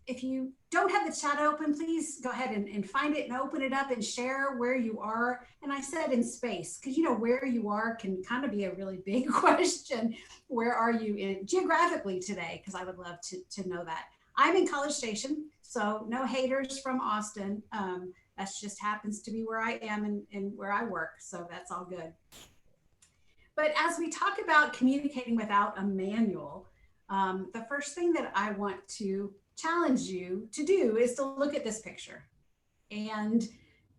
if you don't have the chat open, please go ahead and find it and open it up and share where you are. And I said in space, because where you are can kind of be a really big question. Where are you in geographically today? Because I would love to know that. I'm in College Station, so no haters from Austin. That just happens to be where I am and where I work. So that's all good. But as we talk about communicating without a manual, the first thing that I want to challenge you to do is to look at this picture and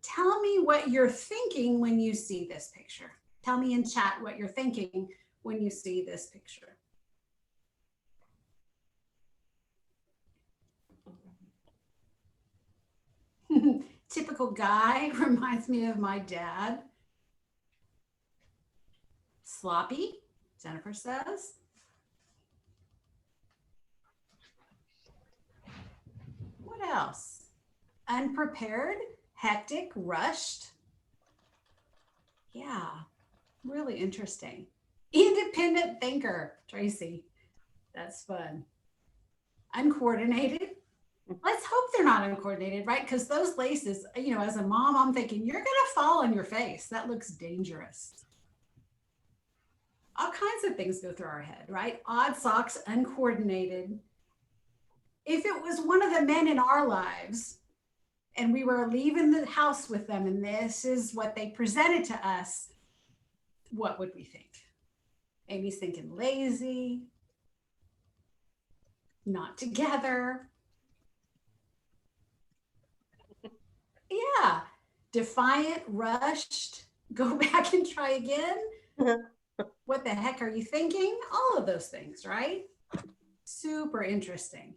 tell me what you're thinking when you see this picture. Tell me in chat what you're thinking when you see this picture. Typical guy reminds me of my dad. Sloppy, Jennifer says. What else? Unprepared, hectic, rushed. Yeah, really interesting. Independent thinker, Tracy. That's fun. Uncoordinated. Let's hope they're not uncoordinated, right? Because those laces, as a mom, I'm thinking, you're going to fall on your face. That looks dangerous. All kinds of things go through our head, right? Odd socks, uncoordinated. If it was one of the men in our lives and we were leaving the house with them and this is what they presented to us, what would we think? Amy's thinking lazy, not together. Yeah, defiant, rushed, go back and try again. What the heck are you thinking? All of those things, right? Super interesting.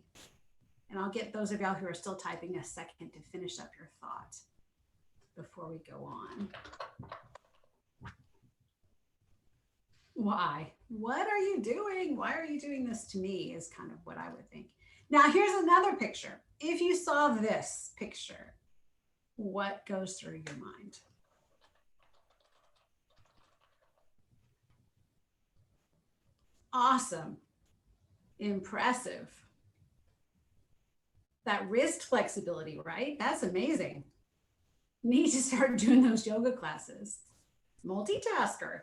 And I'll get those of y'all who are still typing a second to finish up your thought before we go on. Why? What are you doing? Why are you doing this to me is kind of what I would think. Now, here's another picture. If you saw this picture, what goes through your mind? Awesome. Impressive. That wrist flexibility, right? That's amazing. Need to start doing those yoga classes. Multitasker.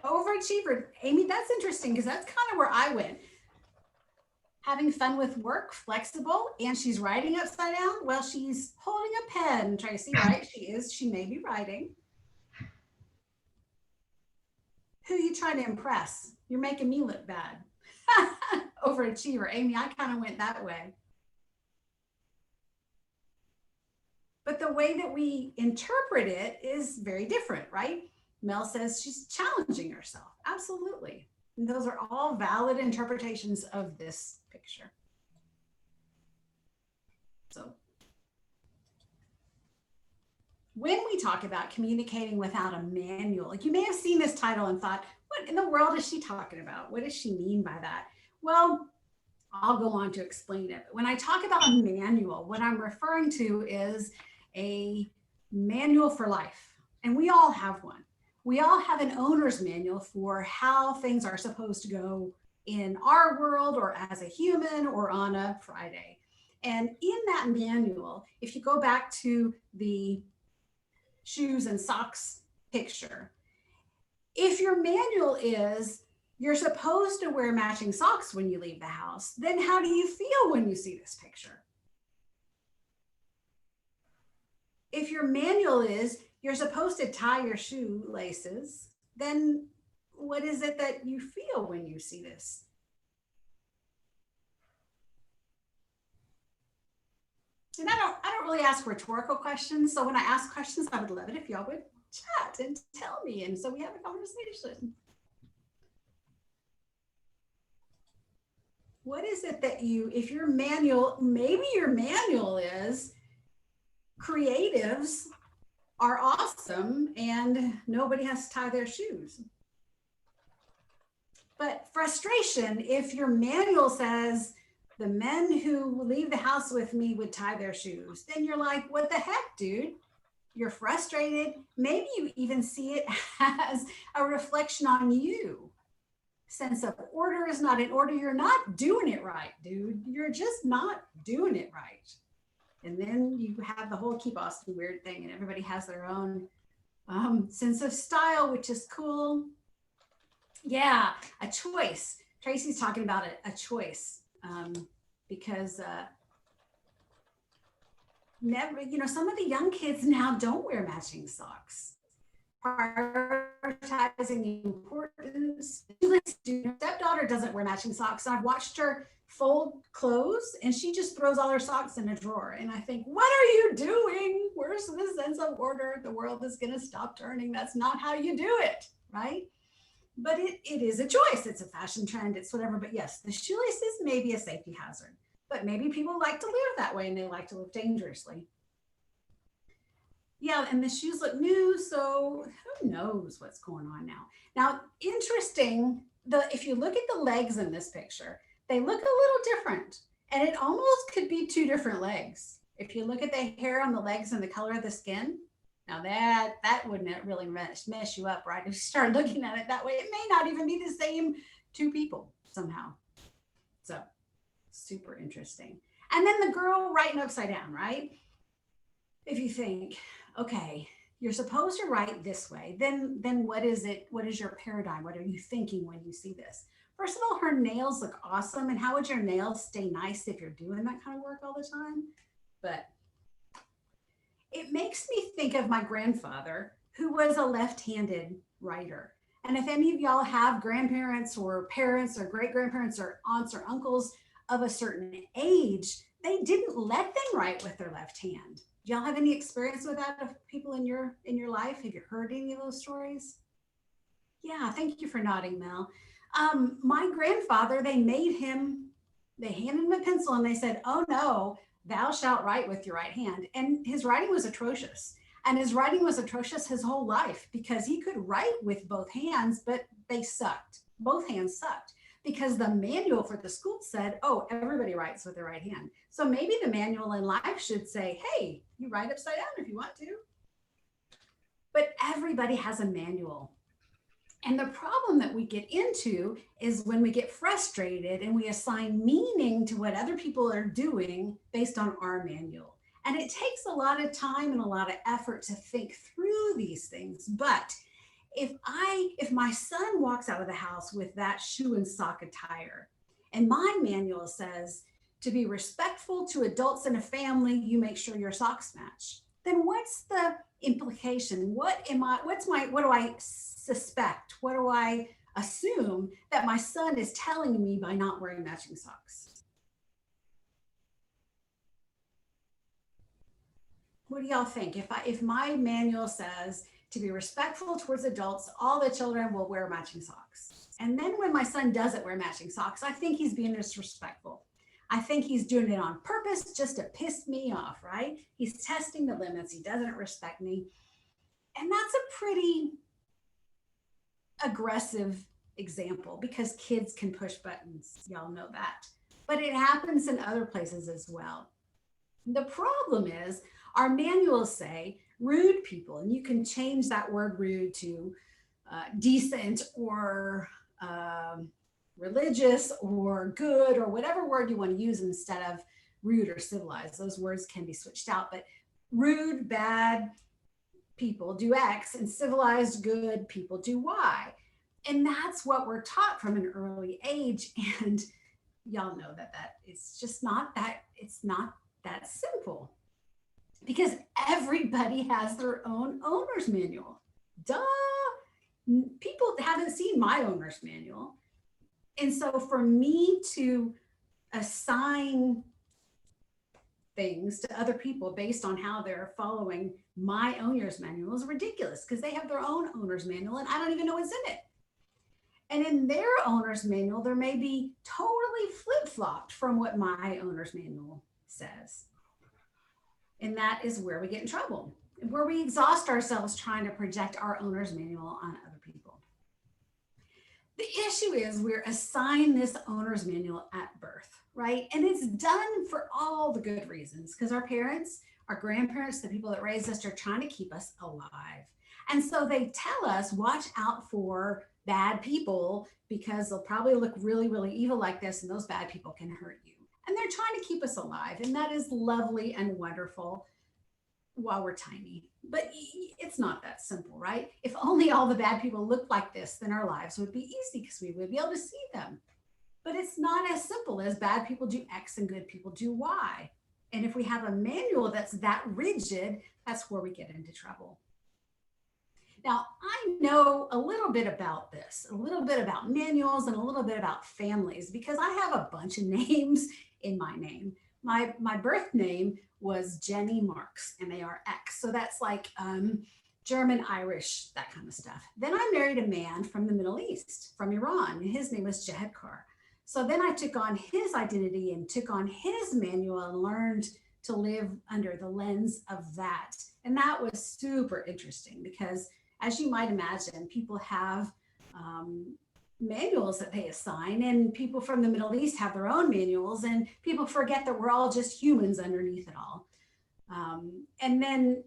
Overachiever. Amy, that's interesting because that's kind of where I went. Having fun with work, flexible, and she's writing upside down. Well, she's holding a pen, Tracy, right? She is. She may be writing. Who are you trying to impress? You're making me look bad. Overachiever. Amy, I kind of went that way. But the way that we interpret it is very different, right? Mel says she's challenging herself. Absolutely. And those are all valid interpretations of this picture. So when we talk about communicating without a manual, like you may have seen this title and thought, what in the world is she talking about? What does she mean by that? Well, I'll go on to explain it. But when I talk about a manual, what I'm referring to is a manual for life. And we all have one. We all have an owner's manual for how things are supposed to go in our world or as a human or on a Friday. And in that manual, if you go back to the shoes and socks picture, if your manual is you're supposed to wear matching socks when you leave the house, then how do you feel when you see this picture? If your manual is you're supposed to tie your shoelaces, then what is it that you feel when you see this? And I don't really ask rhetorical questions. So when I ask questions, I would love it if y'all would chat and tell me. And so we have a conversation. What is it that if your manual, maybe your manual is creatives are awesome and nobody has to tie their shoes. But frustration, if your manual says the men who leave the house with me would tie their shoes, then you're like, what the heck, dude? You're frustrated. Maybe you even see it as a reflection on you. sense of order is not in order, you're not doing it right, dude. You're just not doing it right. And then you have the whole keep Austin weird thing, and everybody has their own sense of style, which is cool. Yeah, a choice. Tracy's talking about it, a choice, because never, some of the young kids now don't wear matching socks. Prioritizing the importance. My stepdaughter doesn't wear matching socks. I've watched her fold clothes and she just throws all her socks in a drawer. And I think, what are you doing? Where's the sense of order? The world is going to stop turning. That's not how you do it, right? But it is a choice. It's a fashion trend. It's whatever. But yes, the shoelaces may be a safety hazard. But maybe people like to live that way and they like to live dangerously. Yeah, and the shoes look new, so who knows what's going on now. Now, interesting, if you look at the legs in this picture, they look a little different. And it almost could be two different legs. If you look at the hair on the legs and the color of the skin, now that wouldn't really mess you up, right? If you start looking at it that way, it may not even be the same two people somehow. So super interesting. And then the girl writing upside down, right? If you think, okay, you're supposed to write this way, then what is it? What is your paradigm? What are you thinking when you see this? First of all, her nails look awesome. And how would your nails stay nice if you're doing that kind of work all the time? But it makes me think of my grandfather, who was a left-handed writer. And if any of y'all have grandparents or parents or great grandparents or aunts or uncles of a certain age, they didn't let them write with their left hand. Do y'all have any experience with that of people in your life? Have you heard any of those stories? Yeah, thank you for nodding, Mel. My grandfather, they handed him a pencil and they said, "Oh no, thou shalt write with your right hand." And his writing was atrocious. And his writing was atrocious his whole life because he could write with both hands, but they sucked. Both hands sucked because the manual for the school said, "Oh, everybody writes with their right hand." So maybe the manual in life should say, "Hey, you write upside down if you want to." But everybody has a manual. And the problem that we get into is when we get frustrated and we assign meaning to what other people are doing based on our manual. And it takes a lot of time and a lot of effort to think through these things. But if my son walks out of the house with that shoe and sock attire, and my manual says to be respectful to adults in a family, you make sure your socks match, then what's the implication? What do I suspect? What do I assume that my son is telling me by not wearing matching socks? What do y'all think? If my manual says to be respectful towards adults, all the children will wear matching socks. And then when my son doesn't wear matching socks, I think he's being disrespectful. I think he's doing it on purpose just to piss me off, right? He's testing the limits. He doesn't respect me. And that's a pretty aggressive example because kids can push buttons. Y'all know that. But it happens in other places as well. The problem is our manuals say rude people, and you can change that word rude to decent or religious or good or whatever word you want to use instead of rude or civilized. Those words can be switched out, but rude, bad people do X and civilized, good people do Y. And that's what we're taught from an early age. And y'all know that it's just not that, it's not that simple because everybody has their own owner's manual. Duh. People haven't seen my owner's manual. And so for me to assign things to other people based on how they're following my owner's manual is ridiculous because they have their own owner's manual and I don't even know what's in it. And in their owner's manual, there may be totally flip-flopped from what my owner's manual says. And that is where we get in trouble, where we exhaust ourselves trying to project our owner's manual on other people. The issue is we're assigned this owner's manual at birth, right? And it's done for all the good reasons because our parents, our grandparents, the people that raised us are trying to keep us alive. And so they tell us, watch out for bad people because they'll probably look really, really evil like this, and those bad people can hurt you. And they're trying to keep us alive. And that is lovely and wonderful while we're tiny. But it's not that simple, right? If only all the bad people looked like this, then our lives would be easy because we would be able to see them. But it's not as simple as bad people do X and good people do Y. And if we have a manual that's that rigid, that's where we get into trouble. Now, I know a little bit about this, a little bit about manuals and a little bit about families because I have a bunch of names in my name. My birth name was Jenny Marks, Marx. So that's like German, Irish, that kind of stuff. Then I married a man from the Middle East, from Iran, and his name was Jehedkar. So then I took on his identity and took on his manual and learned to live under the lens of that. And that was super interesting because, as you might imagine, people have manuals that they assign, and people from the Middle East have their own manuals, and people forget that we're all just humans underneath it all. And then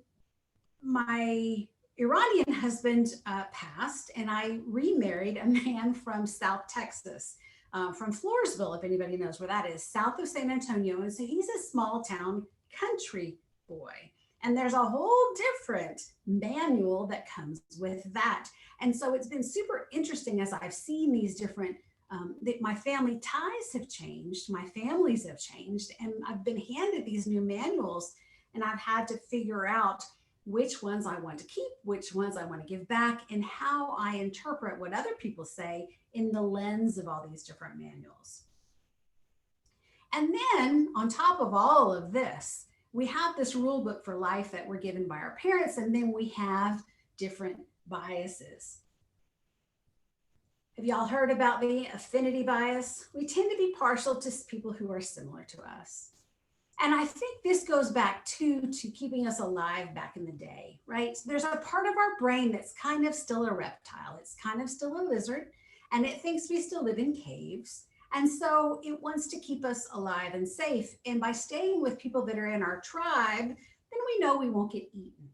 my Iranian husband passed, and I remarried a man from South Texas, from Floresville, if anybody knows where that is, south of San Antonio. And so he's a small town country boy. And there's a whole different manual that comes with that. And so it's been super interesting as I've seen these different, my family ties have changed, my families have changed, and I've been handed these new manuals, and I've had to figure out which ones I want to keep, which ones I want to give back, and how I interpret what other people say in the lens of all these different manuals. And then on top of all of this, we have this rule book for life that we're given by our parents, and then we have different biases. Have y'all heard about the affinity bias? We tend to be partial to people who are similar to us. And I think this goes back to keeping us alive back in the day, right? There's a part of our brain that's kind of still a reptile. It's kind of still a lizard, and it thinks we still live in caves. And so it wants to keep us alive and safe. And by staying with people that are in our tribe, then we know we won't get eaten.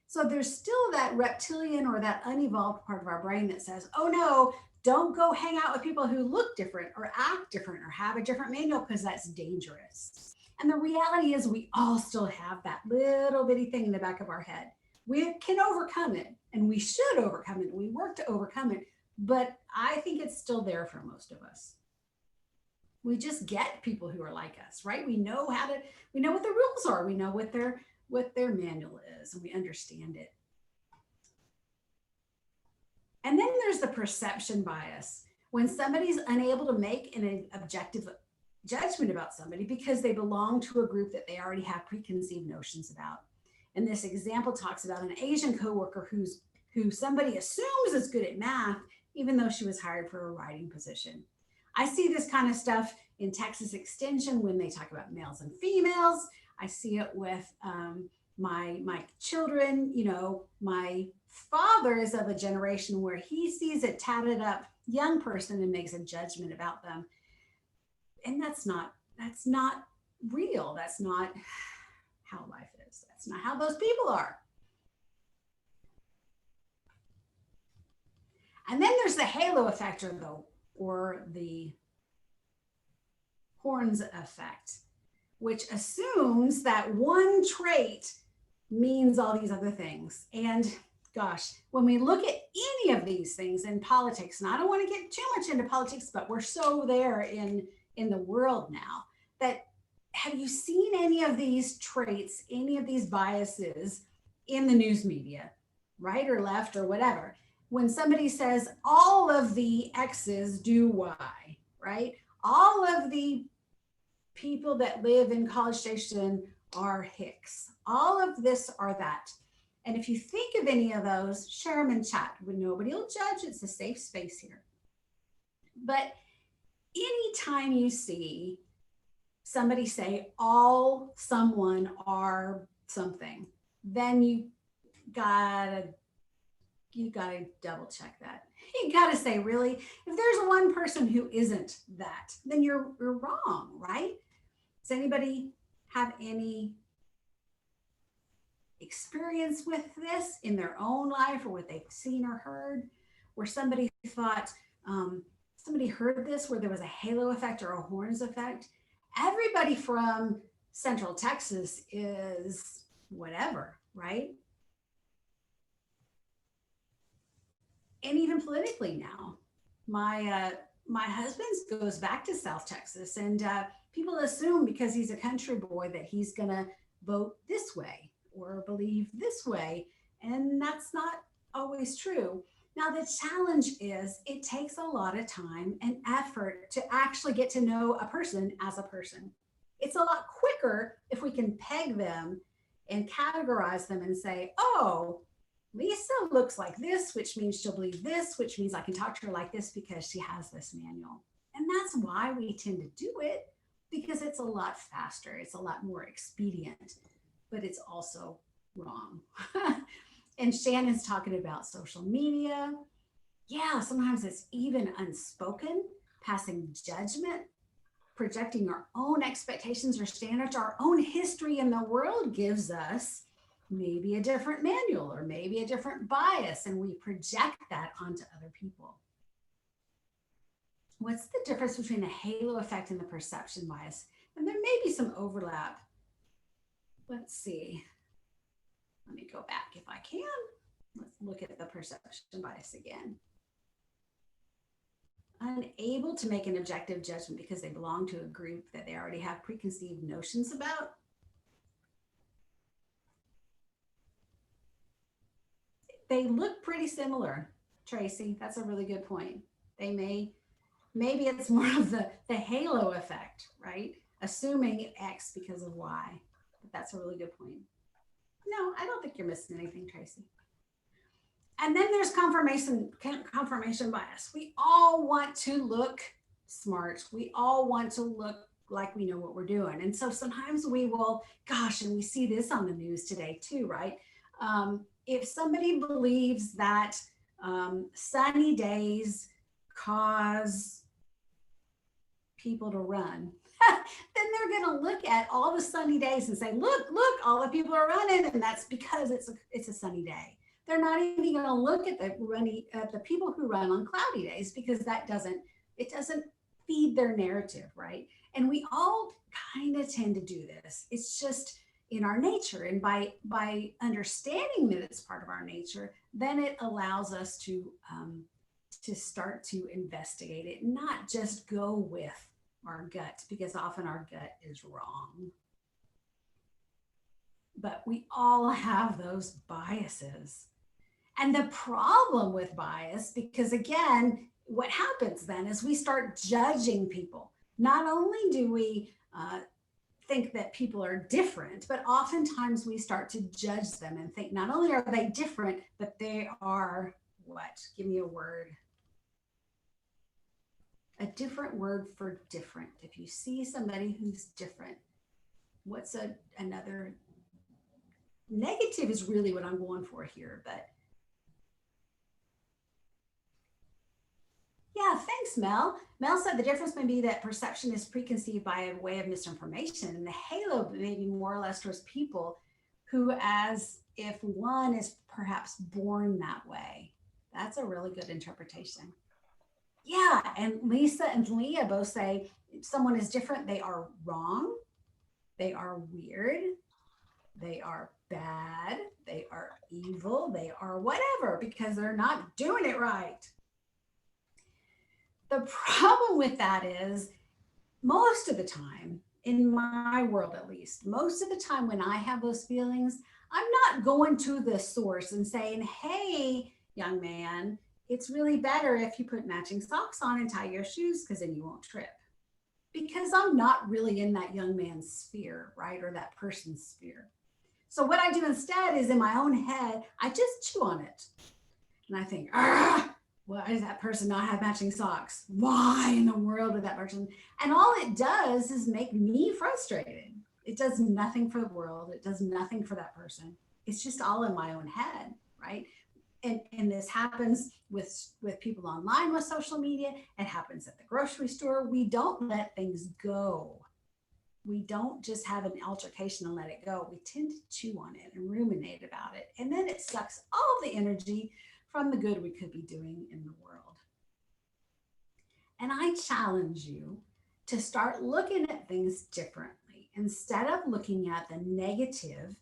So there's still that reptilian or that unevolved part of our brain that says, oh no, don't go hang out with people who look different or act different or have a different manual because that's dangerous. And the reality is we all still have that little bitty thing in the back of our head. We can overcome it, and we should overcome it. We work to overcome it, but I think it's still there for most of us. We just get people who are like us, right? We know we know what the rules are. We know what their manual is, and we understand it. And then there's the perception bias, when somebody's unable to make an objective judgment about somebody because they belong to a group that they already have preconceived notions about. And this example talks about an Asian coworker who somebody assumes is good at math, even though she was hired for a writing position. I see this kind of stuff in Texas Extension when they talk about males and females. I see it with my children. You know, my father is of a generation where he sees a tatted up young person and makes a judgment about them. And that's not real. That's not how life is. That's not how those people are. And then there's the halo effect, or the Horns effect, which assumes that one trait means all these other things. And gosh, when we look at any of these things in politics, and I don't want to get too much into politics, but we're so there in the world now, that have you seen any of these traits, any of these biases in the news media, right or left or whatever? When somebody says all of the X's do Y, right? All of the people that live in College Station are Hicks. All of this are that. And if you think of any of those, share them in chat. Nobody will judge. It's a safe space here. But anytime you see somebody say all someone are something, then you gotta double check that. You gotta say, really, if there's one person who isn't that, then you're wrong, right? Does anybody have any experience with this in their own life or what they've seen or heard? where somebody thought, somebody heard this where there was a halo effect or a horns effect. Everybody from Central Texas is whatever, right? And even politically now, my husband goes back to South Texas, and people assume because he's a country boy that he's gonna vote this way or believe this way, and that's not always true. Now the challenge is it takes a lot of time and effort to actually get to know a person as a person. It's a lot quicker if we can peg them and categorize them and say, oh, Lisa looks like this, which means she'll believe this, which means I can talk to her like this because she has this manual. And that's why we tend to do it, because it's a lot faster, it's a lot more expedient, but it's also wrong. And Shannon's talking about social media. Yeah, sometimes it's even unspoken, passing judgment, projecting our own expectations or standards, our own history in the world gives us maybe a different manual or maybe a different bias, and we project that onto other people. What's the difference between the halo effect and the perception bias? And there may be some overlap. Let's see. Let me go back if I can. Let's look at the perception bias again. Unable to make an objective judgment because they belong to a group that they already have preconceived notions about. They look pretty similar, Tracy. That's a really good point. They maybe it's more of the halo effect, right? Assuming X because of Y. But that's a really good point. No, I don't think you're missing anything, Tracy. And then there's confirmation bias. We all want to look smart. We all want to look like we know what we're doing. And so sometimes we will, gosh, and we see this on the news today too, right? If somebody believes that sunny days cause people to run, then they're going to look at all the sunny days and say, look, all the people are running. And that's because it's a sunny day. They're not even going to look at the people who run on cloudy days, because it doesn't feed their narrative, right? And we all kind of tend to do this. It's just in our nature. And by understanding that it's part of our nature, then it allows us to start to investigate it, not just go with our gut, because often our gut is wrong. But we all have those biases. And the problem with bias, because again, what happens then is we start judging people. Not only do we think that people are different, but oftentimes we start to judge them and think not only are they different, but they are what? Give me a word. A different word for different. If you see somebody who's different, what's another negative is really what I'm going for here, but yeah, thanks, Mel. Mel said the difference may be that perception is preconceived by a way of misinformation, and the halo may be more or less towards people who, as if one is perhaps born that way. That's a really good interpretation. Yeah, and Lisa and Leah both say if someone is different, they are wrong, they are weird, they are bad, they are evil, they are whatever, because they're not doing it right. The problem with that is most of the time, in my world at least, most of the time when I have those feelings, I'm not going to the source and saying, hey, young man, it's really better if you put matching socks on and tie your shoes because then you won't trip. Because I'm not really in that young man's sphere, right? Or that person's sphere. So what I do instead is in my own head, I just chew on it. And I think, why does that person not have matching socks? Why in the world would that person? And all it does is make me frustrated. It does nothing for the world. It does nothing for that person. It's just all in my own head, right? And this happens with people online with social media. It happens at the grocery store. We don't let things go. We don't just have an altercation and let it go. We tend to chew on it and ruminate about it. And then it sucks all the energy from the good we could be doing in the world. And I challenge you to start looking at things differently. Instead of looking at the negative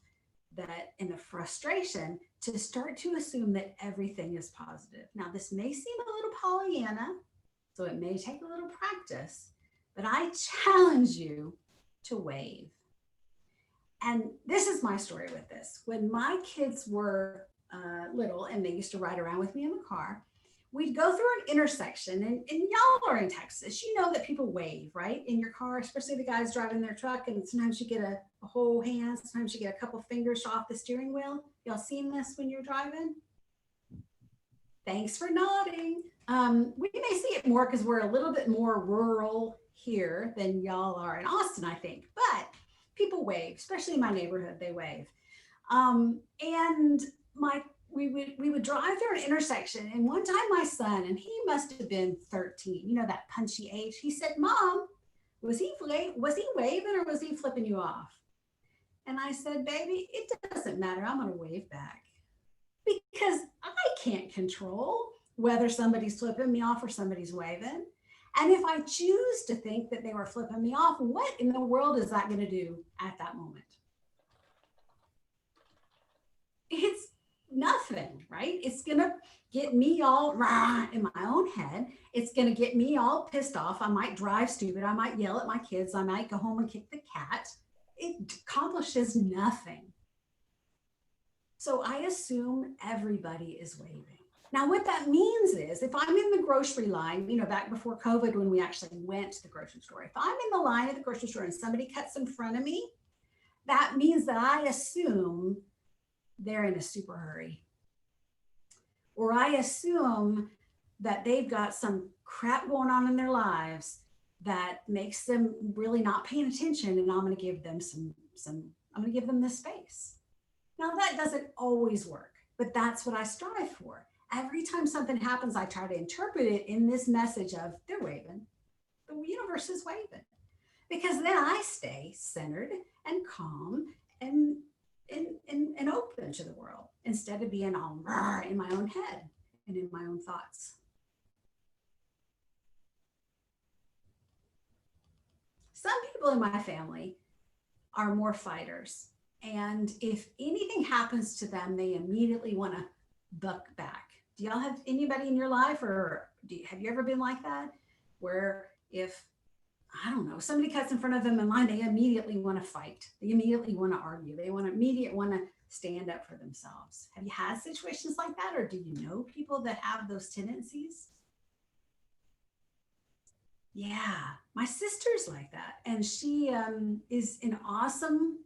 that and the frustration, to start to assume that everything is positive. Now, this may seem a little Pollyanna, so it may take a little practice, but I challenge you to wave. And this is my story with this. When my kids were little and they used to ride around with me in the car, we'd go through an intersection, and y'all are in Texas. You know that people wave, right? In your car, especially the guys driving their truck. And sometimes you get a whole hand, sometimes you get a couple fingers off the steering wheel. Y'all seen this when you're driving? Thanks for nodding. We may see it more because we're a little bit more rural here than y'all are in Austin, I think. But people wave, especially in my neighborhood, they wave. And we would drive through an intersection, and one time my son, and he must have been 13, you know, that punchy age, he said, "Mom, was he waving or was he flipping you off?" And I said, "Baby, it doesn't matter. I'm going to wave back because I can't control whether somebody's flipping me off or somebody's waving. And if I choose to think that they were flipping me off, what in the world is that going to do at that moment? It's nothing, right? It's going to get me all rah in my own head. It's going to get me all pissed off. I might drive stupid. I might yell at my kids. I might go home and kick the cat. It accomplishes nothing. So I assume everybody is waving. Now, what that means is if I'm in the grocery line, you know, back before COVID, when we actually went to the grocery store, if I'm in the line at the grocery store and somebody cuts in front of me, that means that I assume they're in a super hurry. Or I assume that they've got some crap going on in their lives that makes them really not paying attention, and I'm going to give them I'm going to give them this space. Now, that doesn't always work, but that's what I strive for. Every time something happens, I try to interpret it in this message of they're waving. The universe is waving. Because then I stay centered and calm and open to the world instead of being all in my own head and in my own thoughts. Some people in my family are more fighters. And if anything happens to them, they immediately want to buck back. Do y'all have anybody in your life, or have you ever been like that? Where if, I don't know, somebody cuts in front of them in line, they immediately want to fight. They immediately want to argue. They want to stand up for themselves. Have you had situations like that? Or do you know people that have those tendencies? Yeah, my sister's like that. And she is an awesome,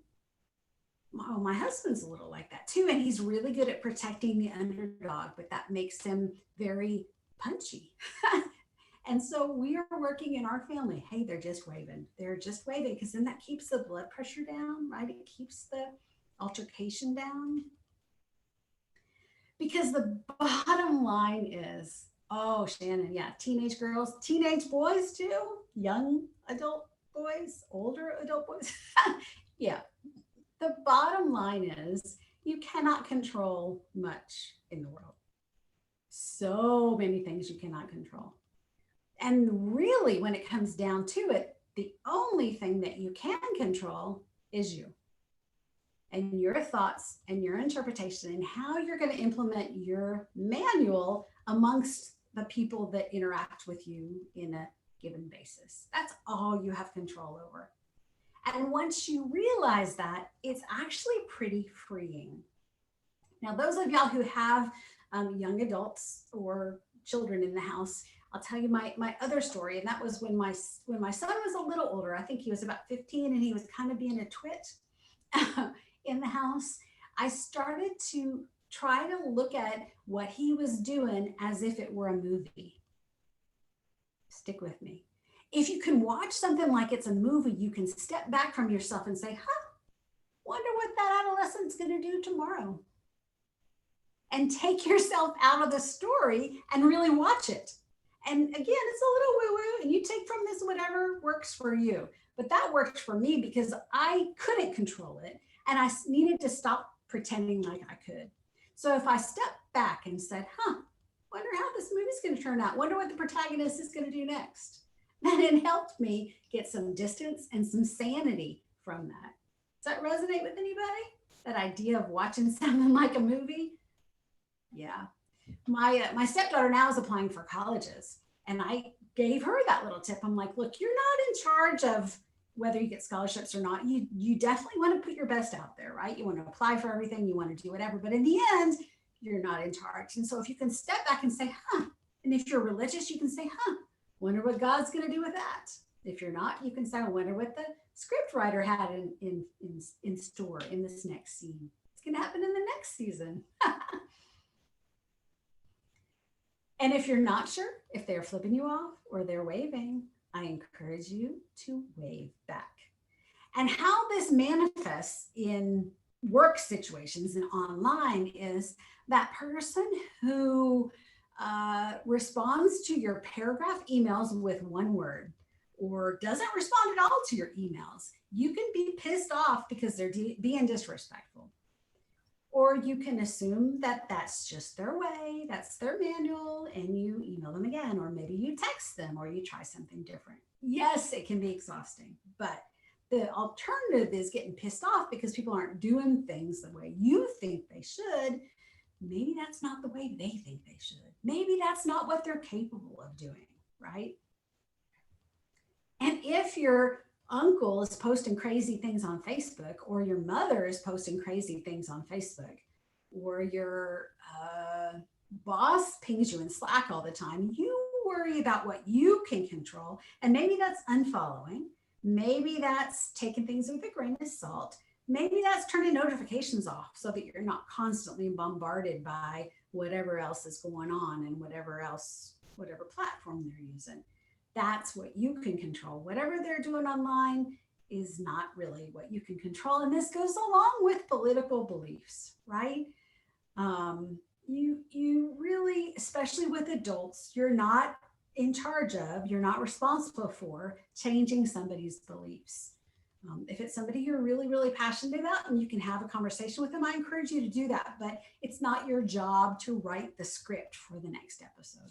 my husband's a little like that too. And he's really good at protecting the underdog, but that makes him very punchy. And so we are working in our family. Hey, they're just waving. They're just waving because then that keeps the blood pressure down, right? It keeps the altercation down. Because the bottom line is, oh, Shannon, yeah, teenage girls, teenage boys too, young adult boys, older adult boys. Yeah. The bottom line is you cannot control much in the world. So many things you cannot control. And really, when it comes down to it, the only thing that you can control is you and your thoughts and your interpretation and how you're going to implement your manual amongst the people that interact with you in a given basis. That's all you have control over. And once you realize that, it's actually pretty freeing. Now, those of y'all who have young adults or children in the house, I'll tell you my other story. And that was when my son was a little older. I think he was about 15 and he was kind of being a twit in the house. I started to try to look at what he was doing as if it were a movie. Stick with me. If you can watch something like it's a movie, you can step back from yourself and say, wonder what that adolescent's going to do tomorrow. And take yourself out of the story and really watch it. And again, it's a little woo-woo, and you take from this whatever works for you. But that worked for me because I couldn't control it, and I needed to stop pretending like I could. So if I step back and said, wonder how this movie's going to turn out. Wonder what the protagonist is going to do next. And it helped me get some distance and some sanity from that. Does that resonate with anybody? That idea of watching something like a movie? Yeah. My stepdaughter now is applying for colleges, and I gave her that little tip. I'm like, look, you're not in charge of whether you get scholarships or not. You definitely want to put your best out there, right? You want to apply for everything, you want to do whatever, but in the end, you're not in charge. And so if you can step back and say, and if you're religious, you can say, wonder what God's going to do with that. If you're not, you can say, I wonder what the script writer had in store in this next scene. It's going to happen in the next season. And if you're not sure if they're flipping you off or they're waving, I encourage you to wave back. And how this manifests in work situations and online is that person who responds to your paragraph emails with one word or doesn't respond at all to your emails. You can be pissed off because they're being disrespectful. Or you can assume that that's just their way, that's their manual, and you email them again, or maybe you text them, or you try something different. Yes, it can be exhausting, but the alternative is getting pissed off because people aren't doing things the way you think they should. Maybe that's not the way they think they should. Maybe that's not what they're capable of doing, right? And if your uncle is posting crazy things on Facebook, or your mother is posting crazy things on Facebook, or your boss pings you in Slack all the time, you worry about what you can control. And maybe that's unfollowing. Maybe that's taking things with a grain of salt. Maybe that's turning notifications off so that you're not constantly bombarded by whatever else is going on and whatever platform they're using. That's what you can control. Whatever they're doing online is not really what you can control. And this goes along with political beliefs, right? You really, especially with adults, you're not in charge of, you're not responsible for changing somebody's beliefs. If it's somebody you're really, really passionate about and you can have a conversation with them, I encourage you to do that. But it's not your job to write the script for the next episode.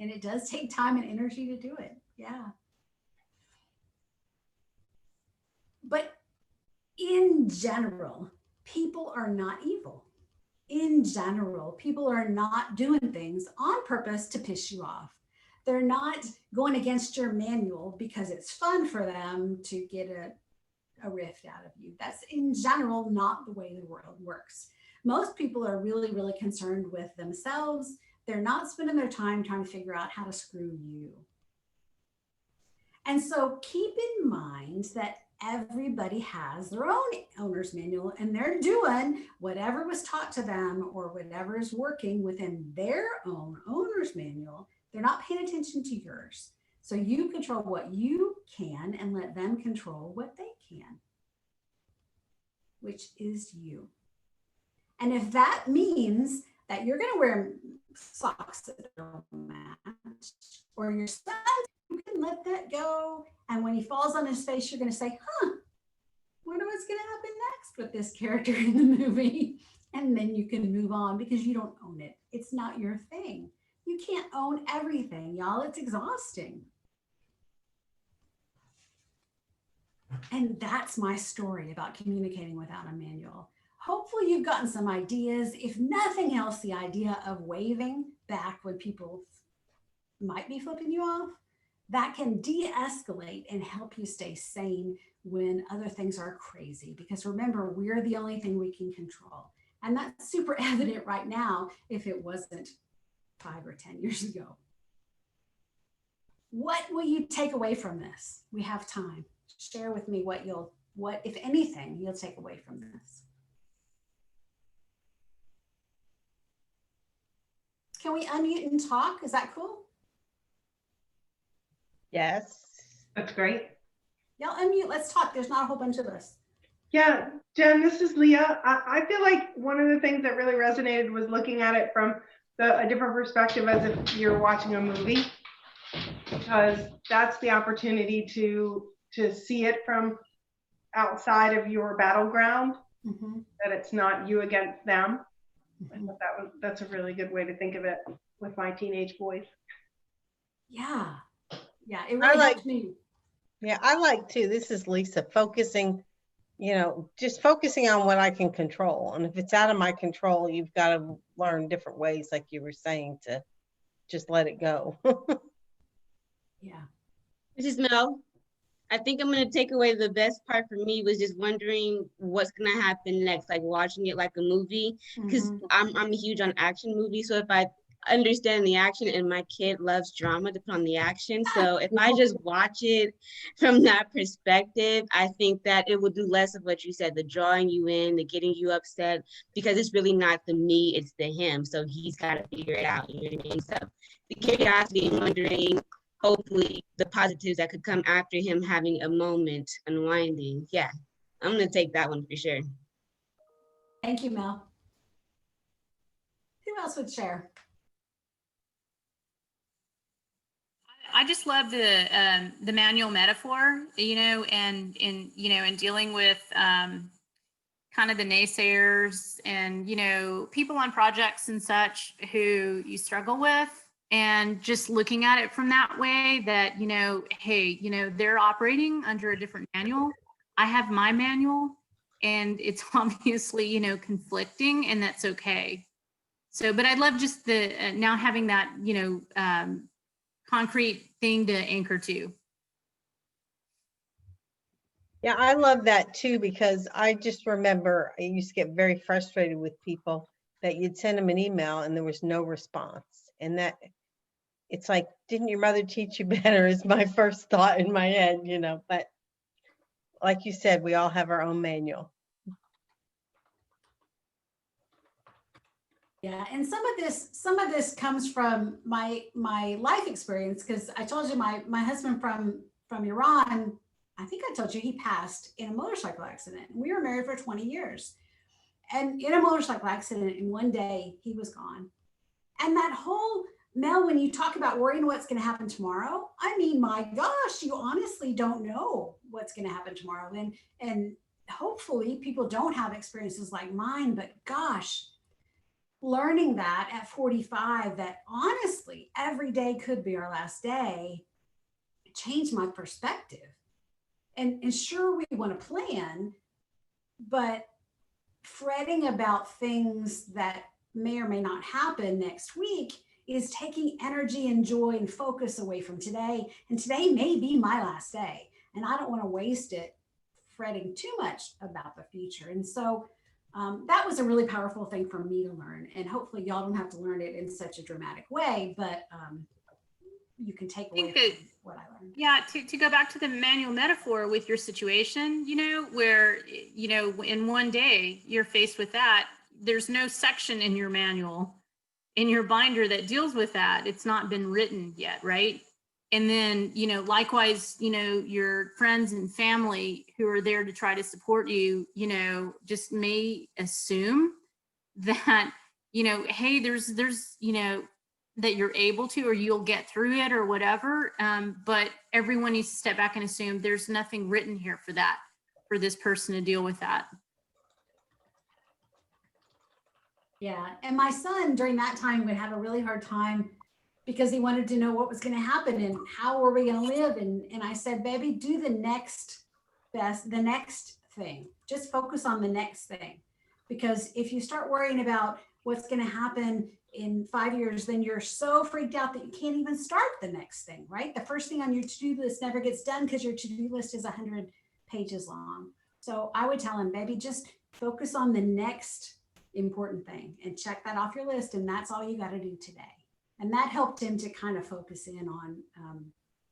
And it does take time and energy to do it. Yeah. But in general, people are not evil. In general, people are not doing things on purpose to piss you off. They're not going against your manual because it's fun for them to get a rift out of you. That's in general not the way the world works. Most people are really, really concerned with themselves. They're not spending their time trying to figure out how to screw you. And so keep in mind that everybody has their own owner's manual and they're doing whatever was taught to them or whatever is working within their own owner's manual. They're not paying attention to yours. So you control what you can and let them control what they can, which is you. And if that means that you're going to wear socks that don't match, or your son, you can let that go. And when he falls on his face, you're going to say, wonder what's going to happen next with this character in the movie. And then you can move on because you don't own it. It's not your thing. You can't own everything, y'all. It's exhausting. And that's my story about communicating without a manual. Hopefully you've gotten some ideas. If nothing else, the idea of waving back when people might be flipping you off, that can de-escalate and help you stay sane when other things are crazy. Because remember, we're the only thing we can control. And that's super evident right now if it wasn't 5 or 10 years ago. What will you take away from this? We have time. Share with me what, if anything, you'll take away from this. Can we unmute and talk? Is that cool? Yes. That's great. Y'all unmute. Let's talk. There's not a whole bunch of us. Yeah, Jen, this is Leah. I feel like one of the things that really resonated was looking at it from a different perspective as if you're watching a movie, because that's the opportunity to see it from outside of your battleground, that it's not you against them. I thought that's a really good way to think of it with my teenage boys. Yeah. Yeah. It I really like- helped me. Yeah, I like too. This is Lisa, focusing, just focusing on what I can control. And if it's out of my control, you've got to learn different ways, like you were saying, to just let it go. Yeah. This is Mel. I think I'm gonna take away the best part for me was just wondering what's gonna happen next, like watching it like a movie. Because Mhm. I'm huge on action movies. So if I understand the action and my kid loves drama to put on the action. So if I just watch it from that perspective, I think that it will do less of what you said, the drawing you in, the getting you upset, because it's really not the me, it's the him. So he's got to figure it out. You know what I mean? So the curiosity and wondering, hopefully the positives that could come after him having a moment unwinding. Yeah, I'm gonna take that one for sure. Thank you, Mel. Who else would share? I just love the manual metaphor, and in dealing with kind of the naysayers and people on projects and such who you struggle with, and just looking at it from that way that hey, they're operating under a different manual. I have my manual, and it's obviously conflicting, and that's okay. So, but I love just the now having that concrete thing to anchor to. Yeah, I love that too, because I just remember I used to get very frustrated with people that you'd send them an email and there was no response. And that it's like, didn't your mother teach you better is my first thought in my head, but like you said, we all have our own manual. Yeah, and some of this comes from my life experience, because I told you my husband from Iran, I think I told you he passed in a motorcycle accident. We were married for 20 years. And in a motorcycle accident, in one day, he was gone. And that whole, Mel, when you talk about worrying what's going to happen tomorrow, I mean, my gosh, you honestly don't know what's going to happen tomorrow. And hopefully people don't have experiences like mine, but gosh, learning that at 45, that honestly every day could be our last day, changed my perspective. And sure, we want to plan, but fretting about things that may or may not happen next week is taking energy and joy and focus away from today. And today may be my last day, and I don't want to waste it fretting too much about the future. And so that was a really powerful thing for me to learn. And hopefully y'all don't have to learn it in such a dramatic way, but you can take away from what I learned. Yeah, to go back to the manual metaphor with your situation, where, in one day you're faced with that, there's no section in your manual, in your binder that deals with that. It's not been written yet, right? And then, likewise, your friends and family who are there to try to support you, just may assume that, hey, there's, that you're able to, or you'll get through it or whatever. But everyone needs to step back and assume there's nothing written here for that, for this person to deal with that. Yeah. And my son during that time would have a really hard time because he wanted to know what was going to happen and how were we going to live. And I said, baby, do the next thing. Just focus on the next thing. Because if you start worrying about what's going to happen in 5 years, then you're so freaked out that you can't even start the next thing, right? The first thing on your to-do list never gets done because your to-do list is 100 pages long. So I would tell him, baby, just focus on the next important thing and check that off your list. And that's all you got to do today. And that helped him to kind of focus in on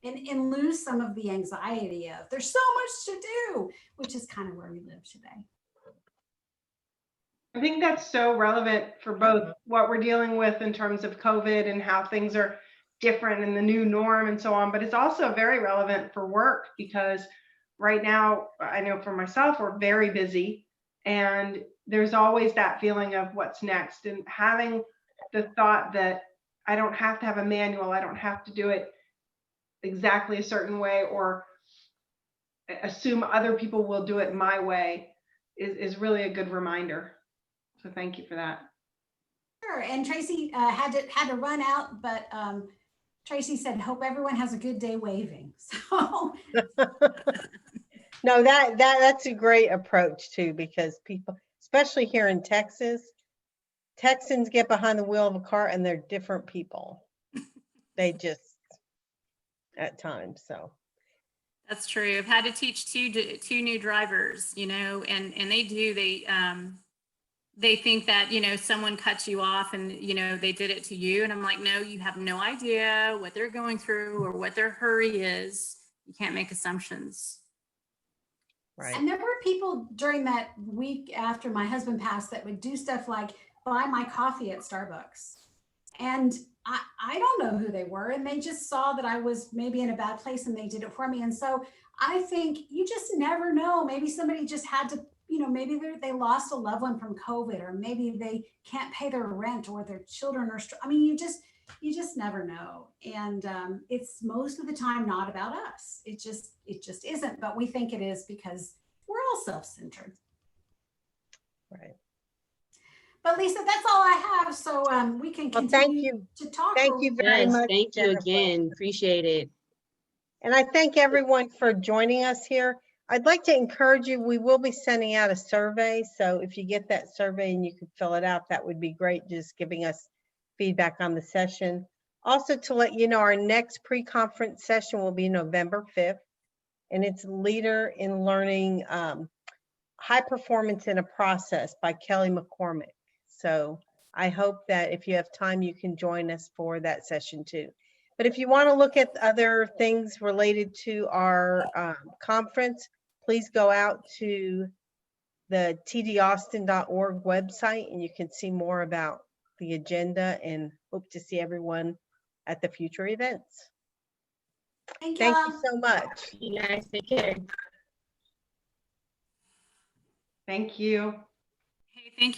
and lose some of the anxiety of there's so much to do, which is kind of where we live today. I think that's so relevant for both what we're dealing with in terms of COVID and how things are different in the new norm and so on, but it's also very relevant for work because right now, I know for myself, we're very busy and there's always that feeling of what's next, and having the thought that I don't have to have a manual, I don't have to do it exactly a certain way or assume other people will do it my way is really a good reminder. So thank you for that. sure. And Tracy had to run out, but Tracy said, hope everyone has a good day waving. So No, that's a great approach too, because people, especially here in Texas, Texans get behind the wheel of a car and they're different people. They just, at times, so. That's true. I've had to teach two new drivers, you know, and they think that, you know, someone cuts you off and, you know, they did it to you. And I'm like, no, you have no idea what they're going through or what their hurry is. You can't make assumptions. Right. And there were people during that week after my husband passed that would do stuff like buy my coffee at Starbucks. And I don't know who they were. And they just saw that I was maybe in a bad place and they did it for me. And so I think you just never know. Maybe somebody just had to, you know, maybe they lost a loved one from COVID, or maybe they can't pay their rent, or their children are, I mean, you just never know. And it's most of the time not about us. It just isn't, but we think it is because we're all self-centered. Right. But Lisa, that's all I have. So we can Well, continue thank you. to talk. Thank you very Yes, much. thank you Jennifer. again. Appreciate it. And I thank everyone for joining us here. I'd like to encourage you, we will be sending out a survey. So if you get that survey and you can fill it out, that would be great, just giving us feedback on the session. Also, to let you know, our next pre-conference session will be November 5th, and it's Leader in Learning High Performance in a Process by Kelly McCormick. So I hope that if you have time, you can join us for that session too. But if you want to look at other things related to our conference, please go out to the tdaustin.org website and you can see more about the agenda, and hope to see everyone at the future events. Thank Thank y'all. you so much. You guys take care. Thank you. Hey, thank you.